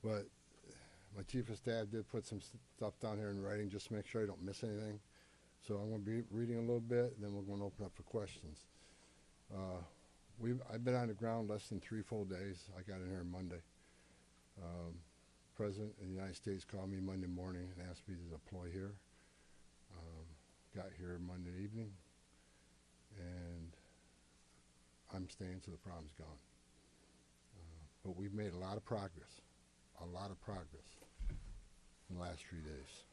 But my chief of staff did put some stuff down here in writing just to make sure I don't miss anything. So I'm going to be reading a little bit, and then we're going to open up for questions. I've been on the ground less than 3 full days. I got in here Monday. President of the United States called me Monday morning and asked me to deploy here. Got here Monday evening, and I'm staying till the problem's gone. But we've made a lot of progress in the last 3 days.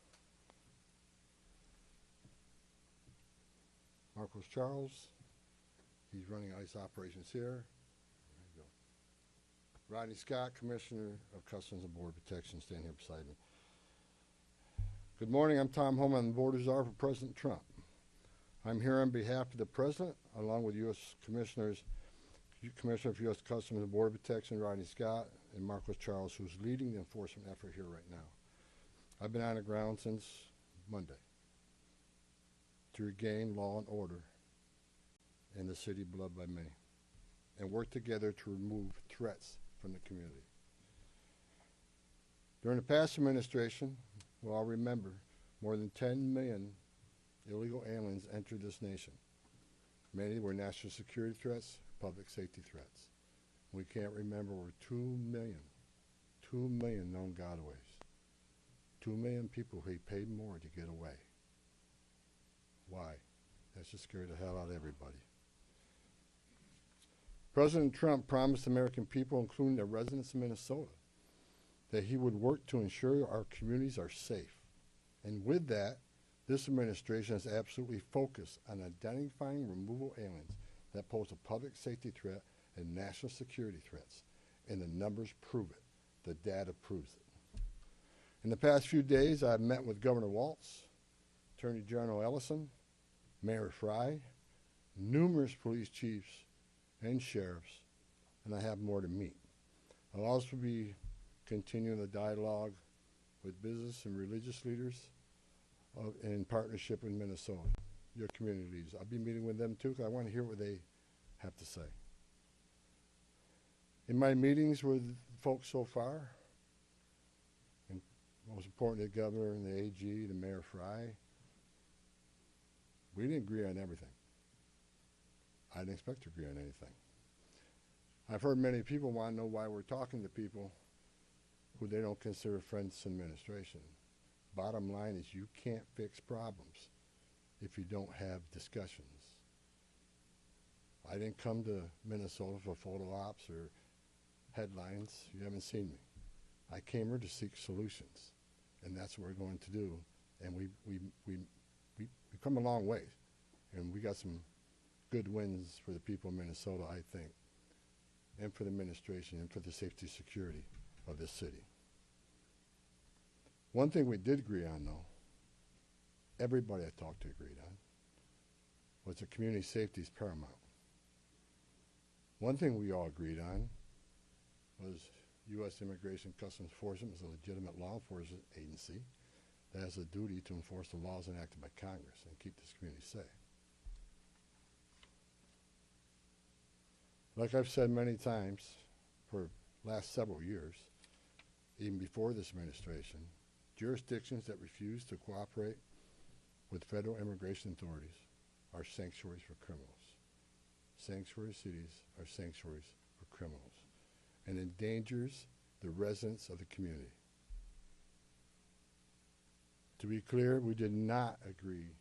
Marcos Charles, he's running ICE operations here. There you go. Rodney Scott, Commissioner of Customs and Border Protection, standing here beside me. Good morning, I'm Tom Homan, Border Czar for President Trump. I'm here on behalf of the President, along with U.S. Commissioner for U.S. Customs and Border Protection, Rodney Scott, and Marcos Charles, who's leading the enforcement effort here right now. I've been on the ground since Monday to regain law and order in the city beloved by many, and work together to remove threats from the community. During the past administration, we'll all remember, more than 10 million illegal aliens entered this nation. Many were national security threats, public safety threats. We can't remember over 2 million known gotaways. 2 million people who paid more to get away. Why? That just scared the hell out of everybody. President Trump promised American people, including the residents of Minnesota, that he would work to ensure our communities are safe. And with that, this administration is absolutely focused on identifying removal aliens that pose a public safety threat and national security threats. And the numbers prove it. The data proves it. In the past few days, I've met with Governor Walz, Attorney General Ellison, Mayor Frey, numerous police chiefs and sheriffs, and I have more to meet. I'll also be continuing the dialogue with business and religious leaders in partnership with Minnesota, your community leaders. I'll be meeting with them too, because I want to hear what they have to say. In my meetings with folks so far, and most importantly, the governor and the AG, the Mayor Frey, we didn't agree on everything. I didn't expect to agree on anything. I've heard many people want to know why we're talking to people who they don't consider friends to administration. Bottom line is you can't fix problems if you don't have discussions. I didn't come to Minnesota for photo ops or headlines. You haven't seen me. I came here to seek solutions, and that's what we're going to do. And we've come a long way, and we got some good wins for the people of Minnesota, I think, and for the administration and for the safety security of this city. One thing we did agree on, though, everybody I talked to agreed on, was that community safety is paramount. One thing we all agreed on was U.S. Immigration Customs Enforcement is a legitimate law enforcement agency that has a duty to enforce the laws enacted by Congress and keep this community safe. Like I've said many times for the last several years, even before this administration, jurisdictions that refuse to cooperate with federal immigration authorities are sanctuaries for criminals. Sanctuary cities are sanctuaries for criminals, and endangers the residents of the community. To be clear, we did not agree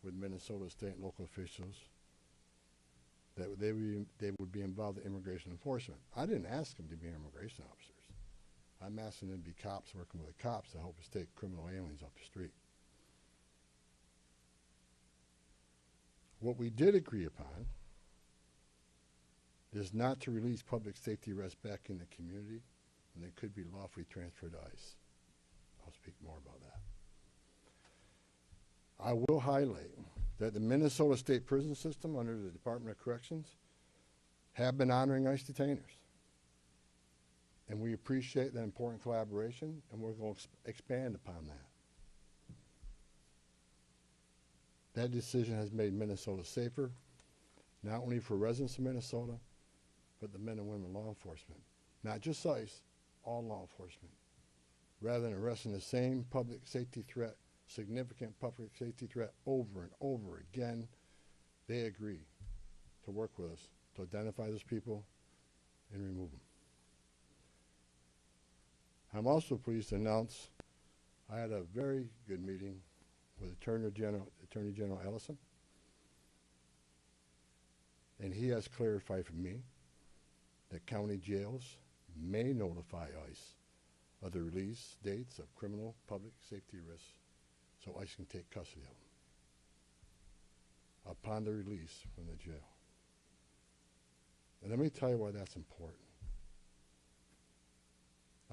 with Minnesota state and local officials that they would be involved in immigration enforcement. I didn't ask them to be immigration officers. I'm asking them to be cops working with the cops to help us take criminal aliens off the street. What we did agree upon is not to release public safety arrests back in the community when they could be lawfully transferred to ICE. I'll speak more about that. I will highlight that the Minnesota State Prison System under the Department of Corrections have been honoring ICE detainers. And we appreciate that important collaboration, and we're going to expand upon that. That decision has made Minnesota safer, not only for residents of Minnesota, but the men and women in law enforcement. Not just ICE, all law enforcement. Rather than arresting the same public safety threat, significant public safety threat over and over again, they agree to work with us to identify those people and remove them. I'm also pleased to announce I had a very good meeting with Attorney General Ellison, and he has clarified for me that county jails may notify ICE of the release dates of criminal public safety risks so ICE can take custody of them upon the release from the jail. And let me tell you why that's important.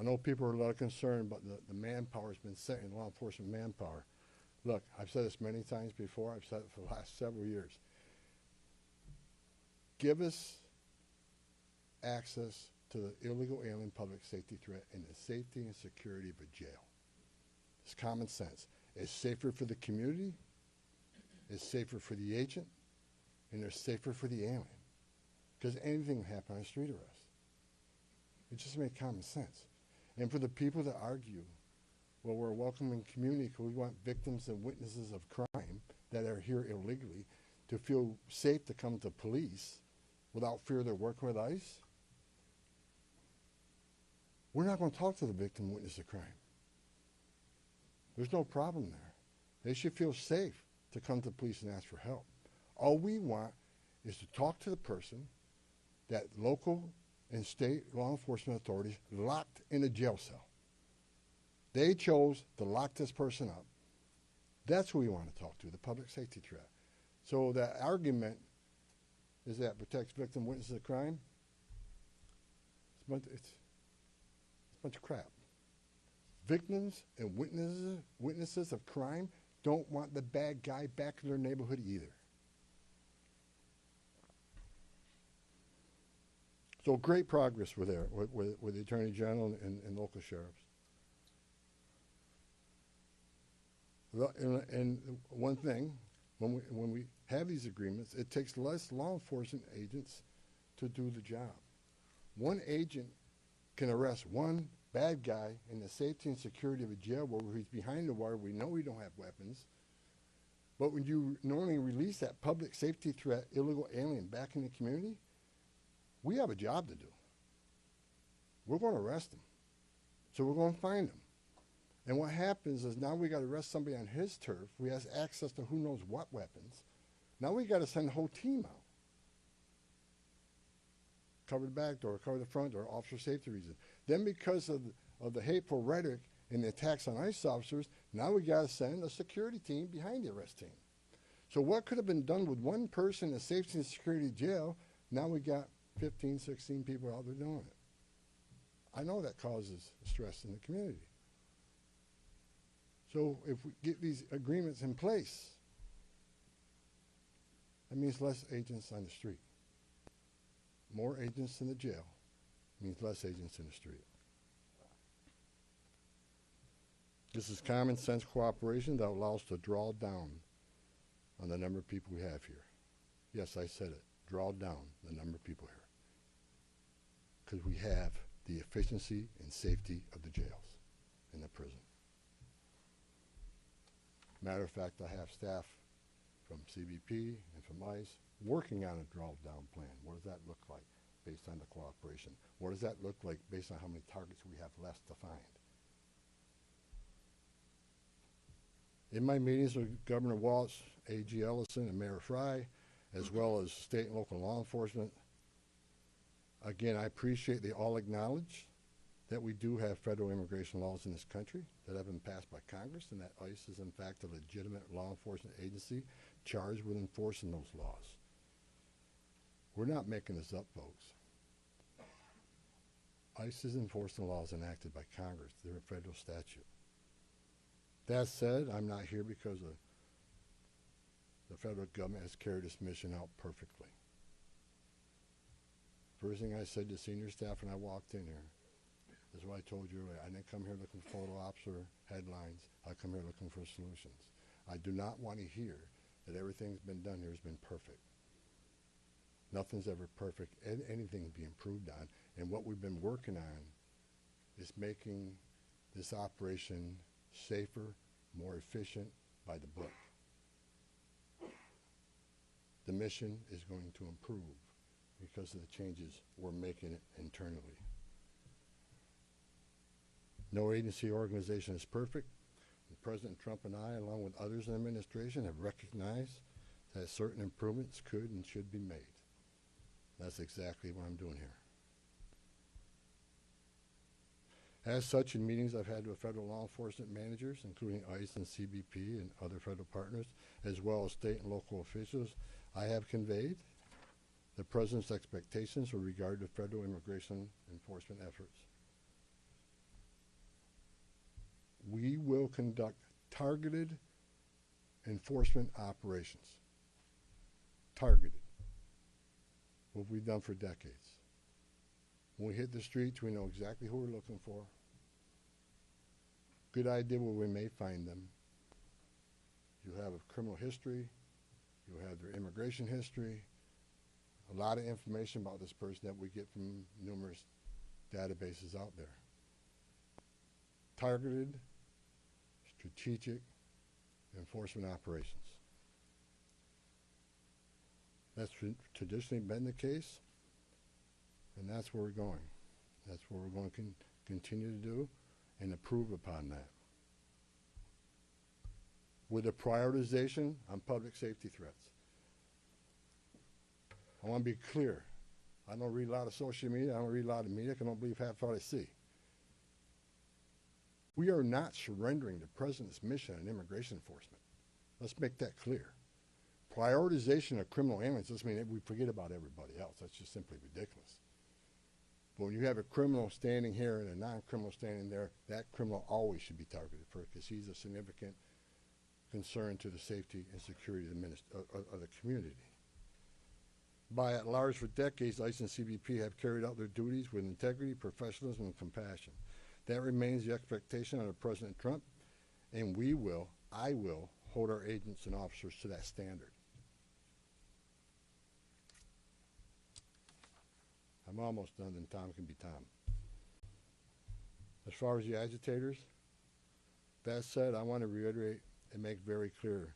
I know people are a lot concerned about the manpower has been set in law enforcement manpower. Look, I've said this many times before. I've said it for the last several years. Give us access to the illegal alien public safety threat and the safety and security of a jail. It's common sense. It's safer for the community, it's safer for the agent, and it's safer for the alien. Because anything can happen on a street arrest. It just makes common sense. And for the people that argue, well, we're a welcoming community because we want victims and witnesses of crime that are here illegally to feel safe to come to police without fear they're working with ICE, we're not going to talk to the victim and witness of crime. There's no problem there. They should feel safe to come to police and ask for help. All we want is to talk to the person that local and state law enforcement authorities locked in a jail cell. They chose to lock this person up. That's who we want to talk to, the public safety threat. So that argument is that protects victim witnesses of crime. It's a bunch of crap. Victims and witnesses of crime don't want the bad guy back in their neighborhood either. So great progress with the Attorney General and local sheriffs. And one thing, when we have these agreements, it takes less law enforcement agents to do the job. One agent can arrest one bad guy in the safety and security of a jail where he's behind the wire. We know we don't have weapons. But when you normally release that public safety threat, illegal alien back in the community, we have a job to do. We're going to arrest him. So we're going to find him. And what happens is now we got to arrest somebody on his turf who has access to who knows what weapons. Now we got to send the whole team out. Cover the back door, cover the front door, officer safety reasons. Then because of the hateful rhetoric and the attacks on ICE officers, now we got to send a security team behind the arrest team. So what could have been done with one person in a safety and security jail, now we got 15, 16 people out there doing it. I know that causes stress in the community. So if we get these agreements in place, that means less agents on the street. More agents in the jail means less agents in the street. This is common sense cooperation that allows us to draw down on the number of people we have here. Yes, I said it. Draw down the number of people here. Because we have the efficiency and safety of the jails and the prison. Matter of fact, I have staff from CBP and from ICE working on a draw-down plan. What does that look like based on the cooperation? What does that look like based on how many targets we have left to find? In my meetings with Governor Walz, A.G. Ellison, and Mayor Fry, as well as state and local law enforcement, again, I appreciate they all acknowledge that we do have federal immigration laws in this country that have been passed by Congress, and that ICE is in fact a legitimate law enforcement agency charged with enforcing those laws. We're not making this up, folks. ICE is enforcing laws enacted by Congress. They're a federal statute. That said, I'm not here because the federal government has carried this mission out perfectly. First thing I said to senior staff when I walked in here is what I told you earlier. I didn't come here looking for photo ops or headlines. I come here looking for solutions. I do not want to hear that everything's been done here has been perfect. Nothing's ever perfect. Anything can be improved on. And what we've been working on is making this operation safer, more efficient, by the book. The mission is going to improve because of the changes we're making internally. No agency or organization is perfect. And President Trump and I, along with others in the administration, have recognized that certain improvements could and should be made. That's exactly what I'm doing here. As such, in meetings I've had with federal law enforcement managers, including ICE and CBP and other federal partners, as well as state and local officials, I have conveyed the President's expectations with regard to federal immigration enforcement efforts. We will conduct targeted enforcement operations. Targeted. What we've done for decades. When we hit the streets, we know exactly who we're looking for. Good idea where we may find them. You have a criminal history. You have their immigration history. A lot of information about this person that we get from numerous databases out there. Targeted, strategic enforcement operations. That's traditionally been the case, and that's where we're going. That's what we're going to continue to do and improve upon that. With a prioritization on public safety threats. I want to be clear. I don't read a lot of social media. I don't read a lot of media. I don't believe half what I see. We are not surrendering the President's mission on immigration enforcement. Let's make that clear. Prioritization of criminal aliens doesn't mean that we forget about everybody else. That's just simply ridiculous. But when you have a criminal standing here and a non-criminal standing there, that criminal always should be targeted first because he's a significant concern to the safety and security of the community. By and large, for decades, ICE and CBP have carried out their duties with integrity, professionalism, and compassion. That remains the expectation under President Trump, and I will, hold our agents and officers to that standard. I'm almost done, and Tom can be Tom. As far as the agitators, that said, I want to reiterate and make very clear.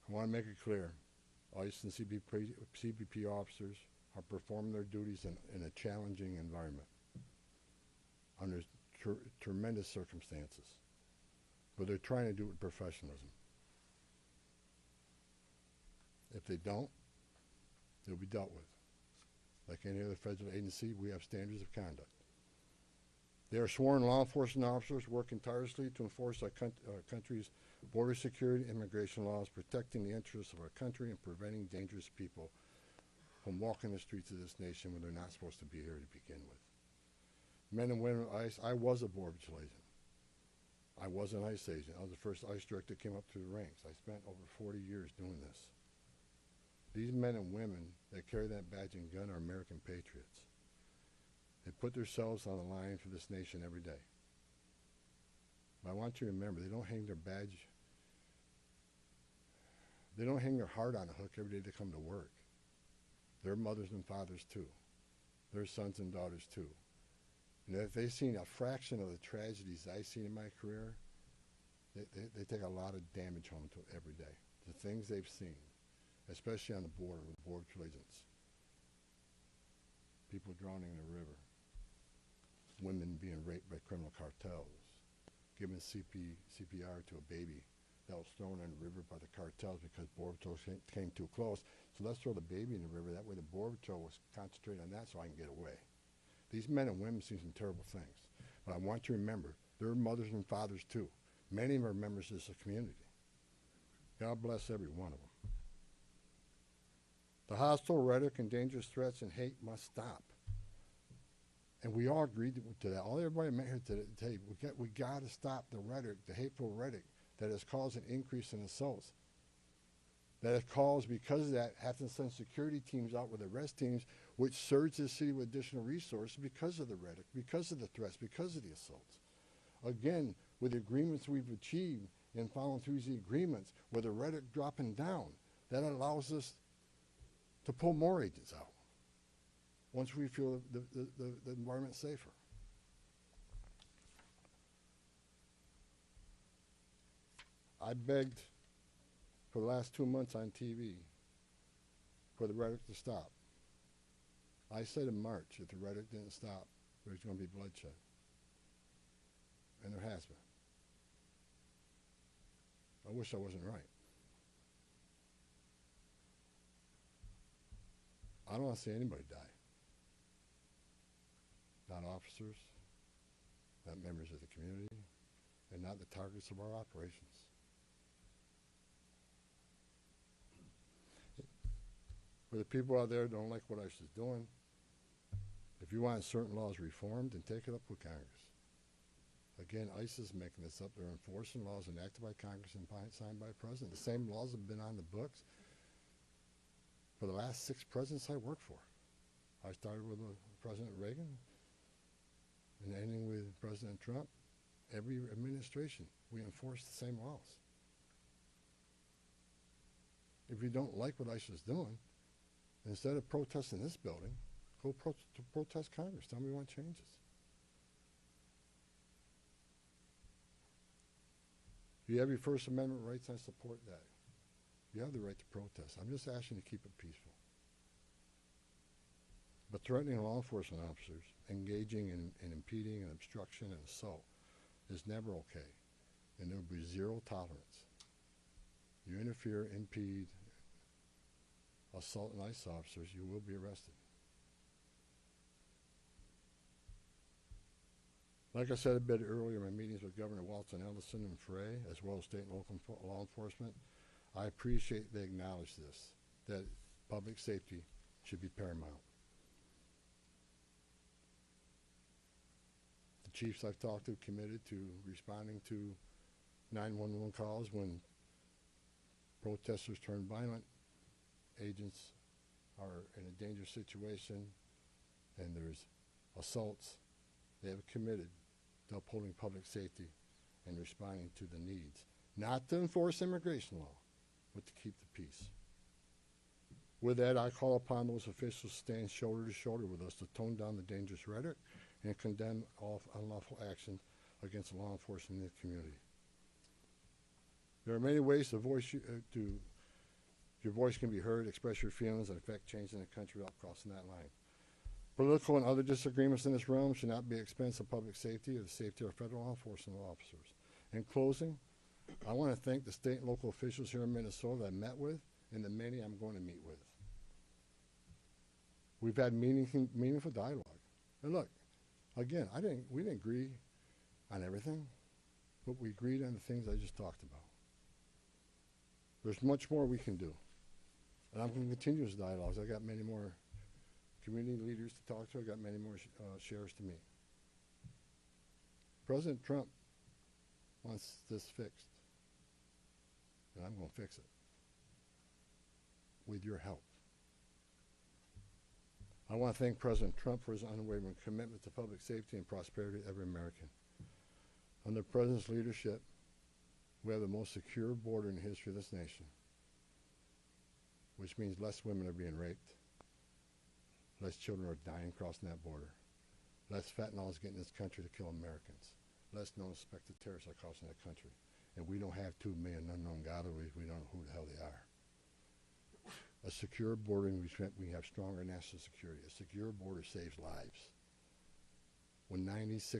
I want to make it clear, ICE and CBP officers are performing their duties in a challenging environment under tremendous circumstances, but they're trying to do it with professionalism. If they don't, they'll be dealt with. Like any other federal agency, we have standards of conduct. They are sworn law enforcement officers working tirelessly to enforce our country's border security and immigration laws, protecting the interests of our country and preventing dangerous people from walking the streets of this nation when they're not supposed to be here to begin with. Men and women of ICE, I was a Border Patrol agent. I was an ICE agent. I was the first ICE director that came up through the ranks. I spent over 40 years doing this. These men and women that carry that badge and gun are American patriots. They put themselves on the line for this nation every day. But I want you to remember, they don't hang their badge, they don't hang their heart on a hook every day they come to work. They're mothers and fathers too. They're sons and daughters too. And if they've seen a fraction of the tragedies I've seen in my career, they take a lot of damage home to every day. The things they've seen, especially on the border with Border Patrol agents. People drowning in the river. Women being raped by criminal cartels. Giving CPR to a baby that was thrown in the river by the cartels because Border Patrol came too close. So let's throw the baby in the river. That way the Border Patrol was concentrating on that so I can get away. These men and women see some terrible things. But I want you to remember, they're mothers and fathers too. Many of them are members of this community. God bless every one of them. The hostile rhetoric and dangerous threats and hate must stop. And we all agreed to that. All everybody met here today, we got to stop the rhetoric, the hateful rhetoric that has caused an increase in assaults. That has caused, because of that, have to send security teams out with arrest teams, which surge the city with additional resources because of the rhetoric, because of the threats, because of the assaults. Again, with the agreements we've achieved and following through the agreements, with the rhetoric dropping down, that allows us to pull more agents out. once we feel the environment safer. I begged for the last 2 months on TV for the rhetoric to stop. I said in March, if the rhetoric didn't stop, there's going to be bloodshed. And there has been. I wish I wasn't right. I don't want to see anybody die. Not officers, not members of the community, and not the targets of our operations. For the people out there who don't like what ICE is doing, if you want certain laws reformed, then take it up with Congress. Again, ICE is making this up. They're enforcing laws enacted by Congress and signed by the President. The same laws have been on the books for the last 6 presidents I worked for. I started with President Reagan and ending with President Trump. Every administration, we enforce the same laws. If you don't like what ICE is doing, instead of protesting this building, go protest Congress. Tell me you want changes. You have your First Amendment rights, I support that. You have the right to protest. I'm just asking you to keep it peaceful. But threatening law enforcement officers, engaging in impeding and obstruction and assault is never okay. And there will be zero tolerance. You interfere, impede, assault an ICE officers, you will be arrested. Like I said a bit earlier in my meetings with Governor Walton Ellison and Frey, as well as state and local law enforcement, I appreciate they acknowledge this, that public safety should be paramount. The chiefs I've talked to committed to responding to 911 calls when protesters turn violent, agents are in a dangerous situation, and there's assaults. They have committed to upholding public safety and responding to the needs, not to enforce immigration law, but to keep the peace. With that, I call upon those officials to stand shoulder to shoulder with us to tone down the dangerous rhetoric and condemn all unlawful action against law enforcement in the community. There are many ways to voice your voice can be heard, express your feelings, and affect change in the country without crossing that line. Political and other disagreements in this realm should not be at the expense of public safety or the safety of federal law enforcement officers. In closing, I want to thank the state and local officials here in Minnesota that I met with and the many I'm going to meet with. We've had meaningful dialogue. And look, again, we didn't agree on everything, but we agreed on the things I just talked about. There's much more we can do. And I'm going to continue this dialogues. I got many more community leaders to talk to. I got many more sheriffs to meet. President Trump wants this fixed. And I'm going to fix it. With your help. I want to thank President Trump for his unwavering commitment to public safety and prosperity of every American. Under the President's leadership, we have the most secure border in the history of this nation, which means less women are being raped, less children are dying crossing that border, less fentanyl is getting in this country to kill Americans, less known suspected terrorists are crossing that country, and we don't have 2 million unknown gotaways. We don't know who the hell they are. A secure border, we have stronger national security. A secure border saves lives. When 96%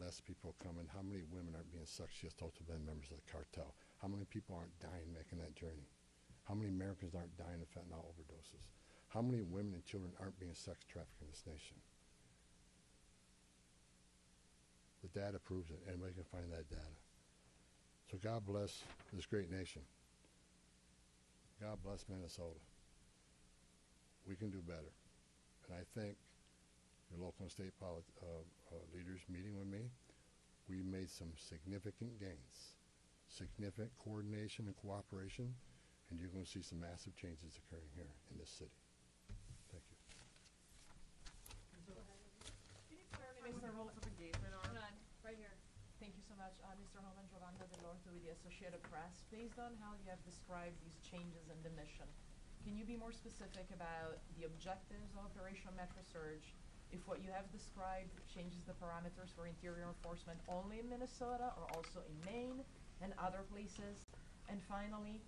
less people come in, how many women aren't being sexually assaulted by members of the cartel? How many people aren't dying making that journey? How many Americans aren't dying of fentanyl overdoses? How many women and children aren't being sex trafficked in this nation? The data proves it. Anybody can find that data. So God bless this great nation. God bless Minnesota. We can do better. And I thank your local and state leaders meeting with me. We made some significant gains, significant coordination and cooperation, and you're going to see some massive changes occurring here in this city. Thank you. Mr. Rules of Engagement are right here. Thank you so much, Mr. Homan, Giovanna Delorto with the Associated Press. Based on how you have described these changes in the mission, can you be more specific about the objectives of Operation Metro Surge? If what you have described changes the parameters for interior enforcement only in Minnesota or also in Maine and other places? And finally,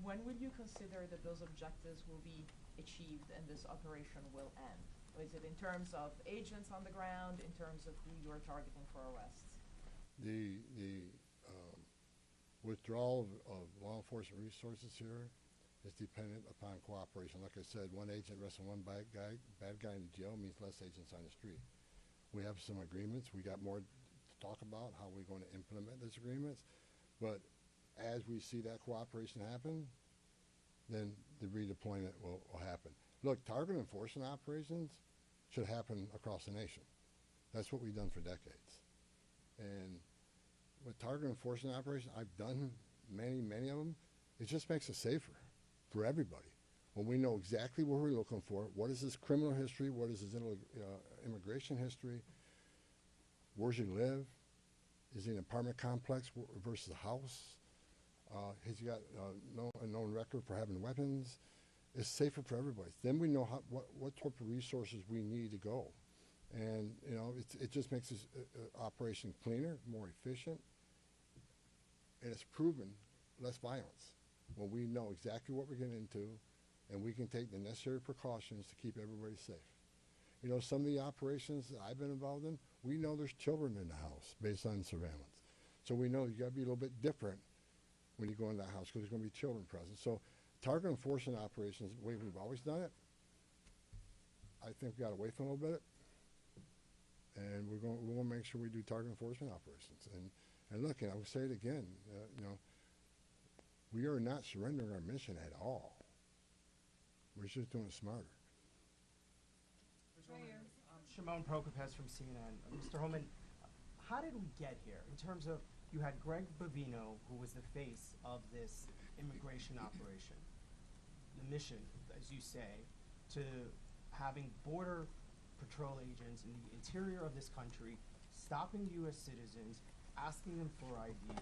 when will you consider that those objectives will be achieved and this operation will end? Or is it in terms of agents on the ground, in terms of who you are targeting for arrests? The withdrawal of law enforcement resources here is dependent upon cooperation. Like I said, one agent arresting one bad guy in the jail means less agents on the street. We have some agreements. We got more to talk about how we're going to implement those agreements. But as we see that cooperation happen, then the redeployment will happen. Look, target enforcement operations should happen across the nation. That's what we've done for decades. And with target enforcement operations, I've done many of them. It just makes it safer for everybody. When we know exactly what we're looking for, what is his criminal history, what is his immigration history, where does he live, is he in an apartment complex versus a house, has he got a known record for having weapons, it's safer for everybody. Then we know what type of resources we need to go. And it just makes this operation cleaner, more efficient, and it's proven less violence when we know exactly what we're getting into and we can take the necessary precautions to keep everybody safe. Some of the operations that I've been involved in, we know there's children in the house based on surveillance. So we know you got to be a little bit different when you go in that house because there's going to be children present. So target enforcement operations, the way we've always done it, I think we got away from a little bit. And we're going to make sure we do target enforcement operations. And look, and I will say it again, we are not surrendering our mission at all. We're just doing it smarter. Shimon Prokopez from CNN. Mr. Homan, how did we get here in terms of you had Greg Bovino, who was the face of this immigration operation, the mission, as you say, to having border patrol agents in the interior of this country, stopping U.S. citizens, asking them for ID,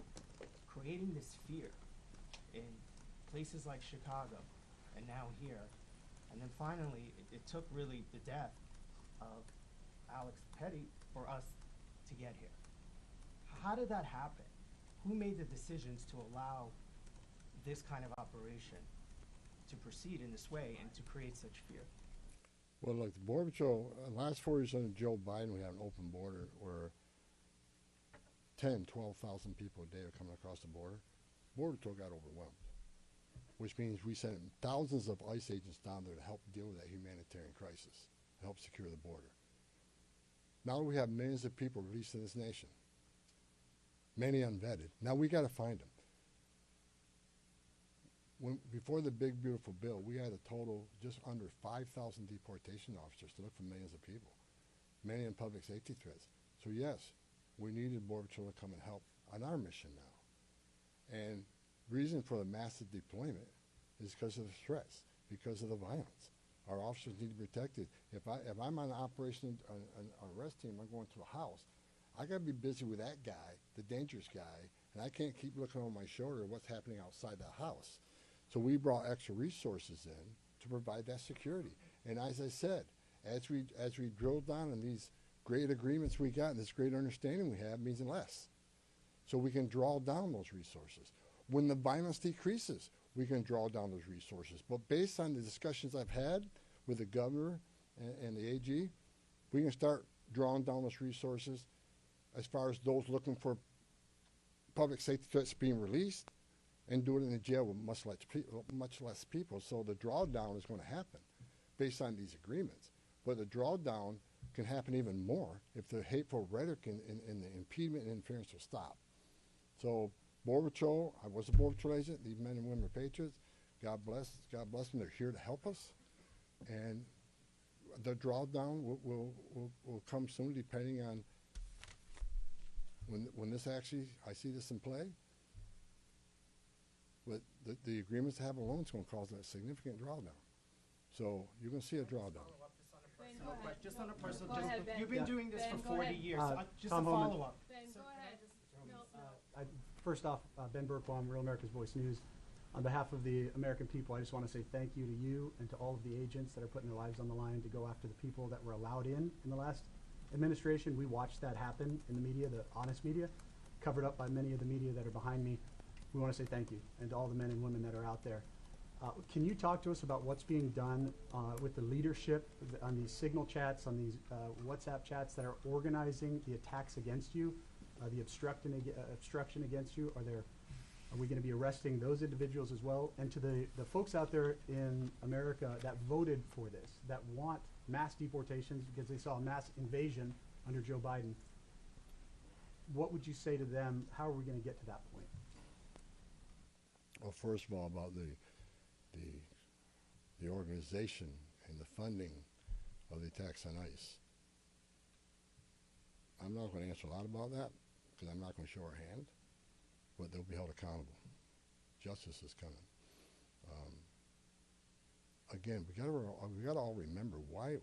creating this fear in places like Chicago and now here. And then finally, it took really the death of Alex Pretti for us to get here. How did that happen? Who made the decisions to allow this kind of operation to proceed in this way and to create such fear? Well, look, the Border Patrol, last 4 years under Joe Biden, we had an open border where 10, 12,000 people a day are coming across the border. Border Patrol got overwhelmed, which means we sent thousands of ICE agents down there to help deal with that humanitarian crisis, to help secure the border. Now we have millions of people released in this nation, many unvetted. Now we got to find them. Before the big, beautiful bill, we had a total just under 5,000 deportation officers to look for millions of people, many in public safety threats. So yes, we needed Border Patrol to come and help on our mission now. And reason for the massive deployment is because of the threats, because of the violence. Our officers need to be protected. If I'm on an operation, an arrest team, I'm going to a house, I got to be busy with that guy, the dangerous guy, and I can't keep looking over my shoulder at what's happening outside the house. So we brought extra resources in to provide that security. And as I said, as we drill down on these great agreements we got and this great understanding we have means less. So we can draw down those resources. When the violence decreases, we can draw down those resources. But based on the discussions I've had with the governor and the AG, we can start drawing down those resources as far as those looking for public safety threats being released and do it in the jail with much less people. So the drawdown is going to happen based on these agreements. But the drawdown can happen even more if the hateful rhetoric and the impediment and interference will stop. So Border Patrol, I was a Border Patrol agent. These men and women are patriots. God bless them. They're here to help us. And the drawdown will come soon depending on when this actually, I see this in play. But the agreements to have alone is going to cause a significant drawdown. So you're going to see a drawdown. Just on a personal, Go ahead, Ben. you've been doing this Ben, for go 40 ahead. years. Just Tom a Homan. follow-up. Ben, go ahead. No. First off, Ben Burkbaum, Real America's Voice News. On behalf of the American people, I just want to say thank you to you and to all of the agents that are putting their lives on the line to go after the people that were allowed in the last administration. We watched that happen in the media, the honest media, covered up by many of the media that are behind me. We want to say thank you, and to all the men and women that are out there. Can you talk to us about what's being done with the leadership on these signal chats, on these WhatsApp chats that are organizing the attacks against you, the obstruction against you? Are we going to be arresting those individuals as well? And to the folks out there in America that voted for this, that want mass deportations because they saw a mass invasion under Joe Biden, what would you say to them? How are we going to get to that point? Well, first of all, about the organization and the funding of the attacks on ICE. I'm not going to answer a lot about that because I'm not going to show our hand, but they'll be held accountable. Justice is coming. Again, we got to all remember why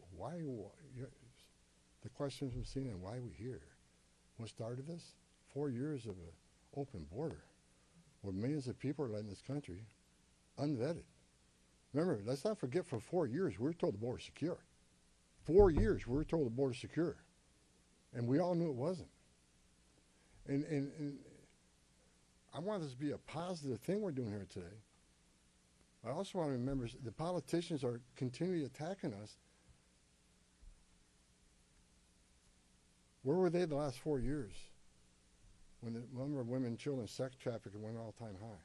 the questions from CNN, why are we here? What started this? 4 years of an open border where millions of people are letting this country unvetted. Remember, let's not forget, for 4 years we were told the border's secure. 4 years we were told the border's secure. And we all knew it wasn't. And I want this to be a positive thing we're doing here today. I also want to remember the politicians are continually attacking us. Where were they the last 4 years when the number of women and children sex trafficking went all-time high?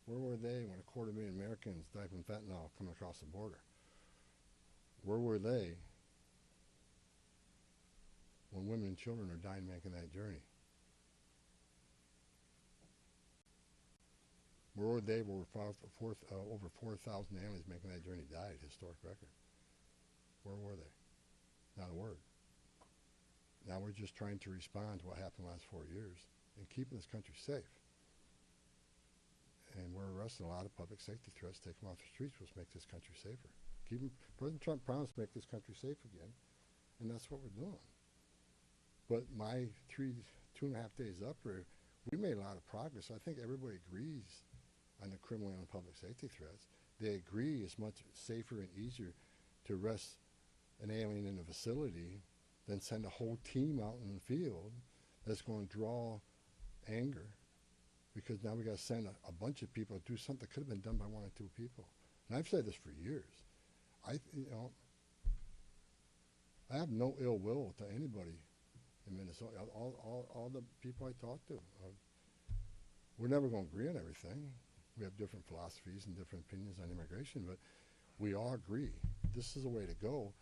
Where were they when 250,000 Americans died from fentanyl coming across the border? Where were they when women and children are dying making that journey? Where were they when over 4,000 aliens making that journey died, historic record? Where were they? Not a word. Now we're just trying to respond to what happened the last 4 years and keeping this country safe. And we're arresting a lot of public safety threats, take them off the streets, which make this country safer. President Trump promised to make this country safe again, and that's what we're doing. But my 2.5 days up here, we made a lot of progress. I think everybody agrees on the criminal and public safety threats. They agree it's much safer and easier to arrest an alien in a facility than send a whole team out in the field that's going to draw anger, because now we got to send a bunch of people to do something that could have been done by 1 or 2 people. And I've said this for years. I have no ill will to anybody in Minnesota. All the people I talk to, we're never going to agree on everything. We have different philosophies and different opinions on immigration, but we all agree this is a way to go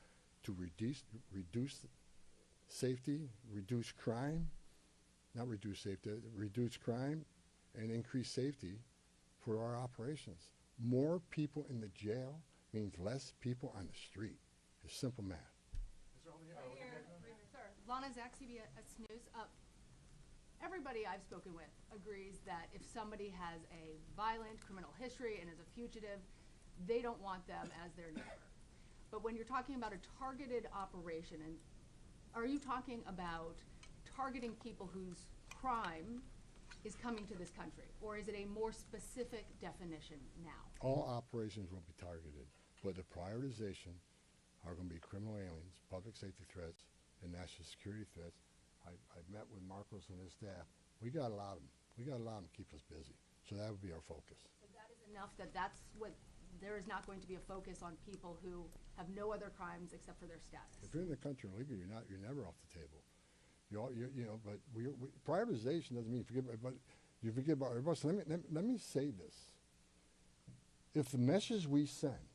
to reduce safety, reduce crime, not reduce safety, reduce crime and increase safety for our operations. More people in the jail means less people on the street. It's simple math. Sir, Lana Zach, CBS News. Everybody I've spoken with agrees that if somebody has a violent criminal history and is a fugitive, they don't want them as their neighbor. But when you're talking about a targeted operation, and are you talking about targeting people whose crime is coming to this country, or is it a more specific definition now? All operations will be targeted, but the prioritization are going to be criminal aliens, public safety threats, and national security threats. I've met with Marcos and his staff. We got a lot of them. We got a lot of them to keep us busy. So that would be our focus. So that is enough that's what, there is not going to be a focus on people who have no other crimes except for their status. If you're in the country illegally, you're never off the table. But prioritization doesn't mean forget, but you forget about everybody. So let me say this. If the message we send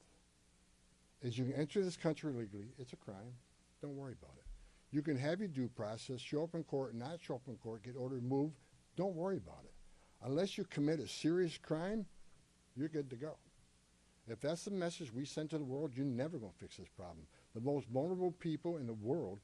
is you can enter this country illegally, it's a crime, don't worry about it. You can have your due process, show up in court, not show up in court, get ordered removed, don't worry about it. Unless you commit a serious crime, you're good to go. If that's the message we send to the world, you're never going to fix this problem. The most vulnerable people in the world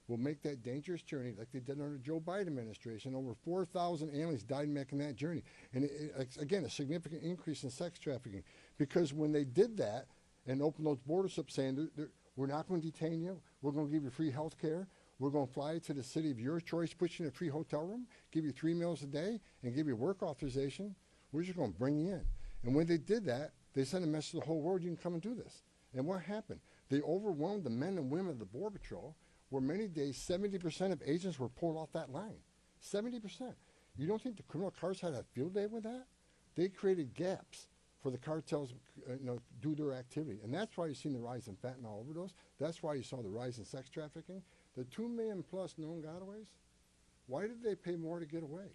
will make that dangerous journey like they did under the Joe Biden administration. Over 4,000 aliens died making that journey. And again, a significant increase in sex trafficking. Because when they did that and opened those borders up saying, we're not going to detain you, we're going to give you free health care, we're going to fly you to the city of your choice, put you in a free hotel room, give you 3 meals a day, and give you work authorization, we're just going to bring you in. And when they did that, they sent a message to the whole world, you can come and do this. And what happened? They overwhelmed the men and women of the Border Patrol, where many days 70% of agents were pulled off that line. 70%. You don't think the criminal cars had a field day with that? They created gaps for the cartels do their activity. And that's why you've seen the rise in fentanyl overdose. That's why you saw the rise in sex trafficking. The 2 million plus known gotaways, why did they pay more to get away?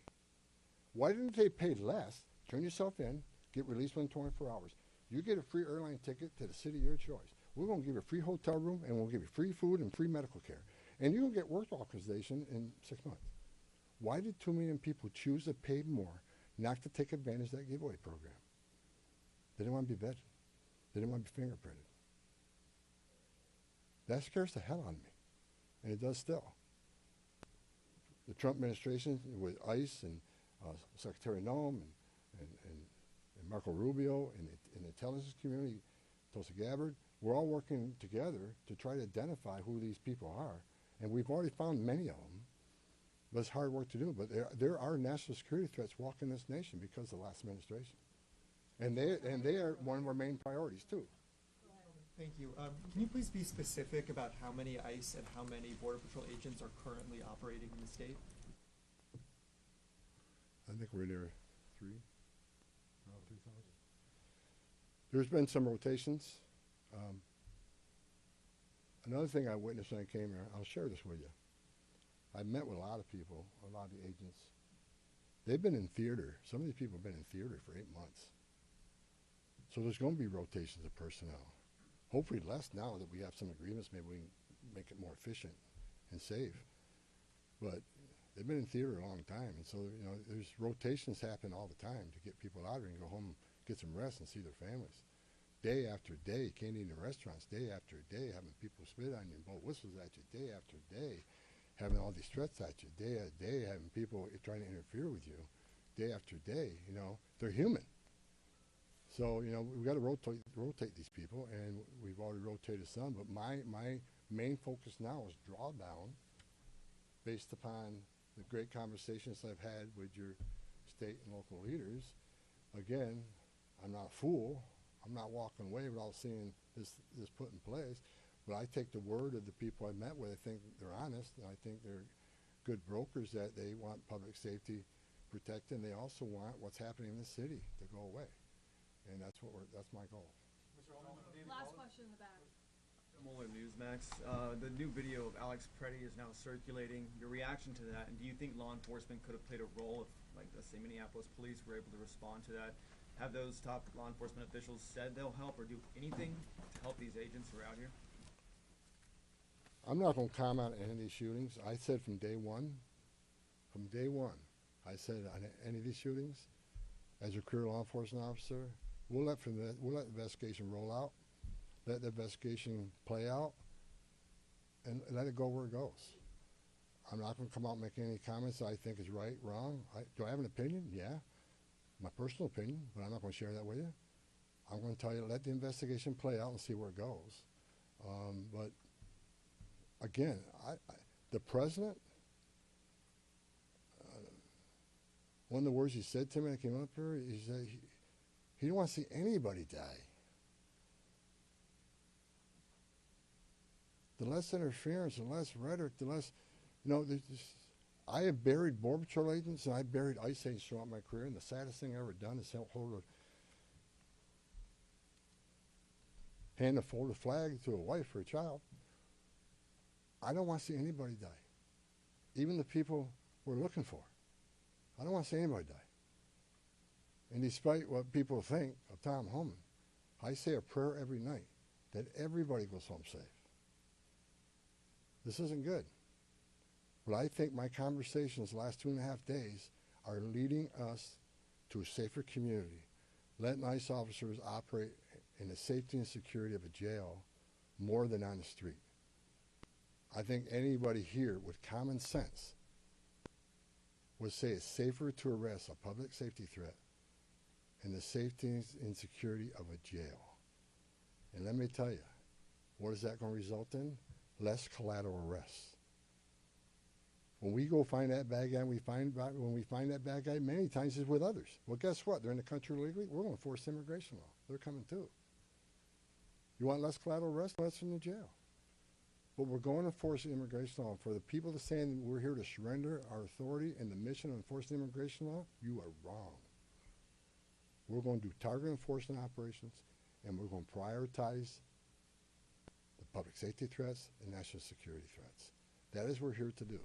Why didn't they pay less, turn yourself in, get released within 24 hours? You get a free airline ticket to the city of your choice. We're going to give you a free hotel room, and we'll give you free food and free medical care. And you're going to get work authorization in 6 months. Why did 2 million people choose to pay more not to take advantage of that giveaway program? They didn't want to be vetted. They didn't want to be fingerprinted. That scares the hell out of me, and it does still. The Trump administration with ICE and Secretary Noem and Marco Rubio and the intelligence community, Tulsi Gabbard, we're all working together to try to identify who these people are. And we've already found many of them, but it's hard work to do. But there are national security threats walking this nation because of the last administration. And they are one of our main priorities, too. Thank you. Can you please be specific about how many ICE and how many Border Patrol agents are currently operating in the state? I think we're near 3,000. There's been some rotations. Another thing I witnessed when I came here, I'll share this with you. I met with a lot of people, a lot of the agents. They've been in theater. Some of these people have been in theater for 8 months. So there's going to be rotations of personnel. Hopefully less now that we have some agreements, maybe we can make it more efficient and safe. But they've been in theater a long time, and so there's rotations happen all the time to get people out here and go home, get some rest, and see their families. Day after day, can't eat in restaurants. Day after day, having people spit on you and blow whistles at you. Day after day, having all these threats at you. Day after day, having people trying to interfere with you. Day after day, they're human. So we've got to rotate these people, and we've already rotated some. But my main focus now is drawdown, based upon the great conversations I've had with your state and local leaders. Again, I'm not a fool. I'm not walking away without seeing this put in place. But I take the word of the people I met with. I think they're honest, and I think they're good brokers, that they want public safety protected, and they also want what's happening in the city to go away. And that's my goal. Last question in the back. Moeller Newsmax. The new video of Alex Pretti is now circulating. Your reaction to that, and do you think law enforcement could have played a role if, like, let's say Minneapolis police were able to respond to that? Have those top law enforcement officials said they'll help or do anything to help these agents who are out here? I'm not going to comment on any of these shootings. I said from day one, I said on any of these shootings, as a career law enforcement officer, we'll let the investigation roll out, let the investigation play out, and let it go where it goes. I'm not going to come out and make any comments that I think is right, wrong. Do I have an opinion? Yeah, my personal opinion, but I'm not going to share that with you. I'm going to tell you, let the investigation play out and see where it goes. But again, the president, one of the words he said to me when I came up here, he said he didn't want to see anybody die. The less interference, the less rhetoric, the less, I have buried Border Patrol agents and I buried ICE agents throughout my career, and the saddest thing I've ever done is hand a folded flag to a wife or a child. I don't want to see anybody die, even the people we're looking for. I don't want to see anybody die. And despite what people think of Tom Homan, I say a prayer every night that everybody goes home safe. This isn't good. But I think my conversations the last 2.5 days are leading us to a safer community. Let ICE officers operate in the safety and security of a jail more than on the street. I think anybody here with common sense would say it's safer to arrest a public safety threat in the safety and security of a jail. And let me tell you, what is that going to result in? Less collateral arrests. When we go find that bad guy, when we find that bad guy, many times it's with others. Well, guess what? They're in the country illegally. We're going to enforce immigration law. They're coming too. You want less collateral arrest? Less in the jail. But we're going to enforce immigration law. For the people to say we're here to surrender our authority and the mission of enforcing immigration law, you are wrong. We're going to do target enforcement operations, and we're going to prioritize the public safety threats and national security threats. That is what we're here to do.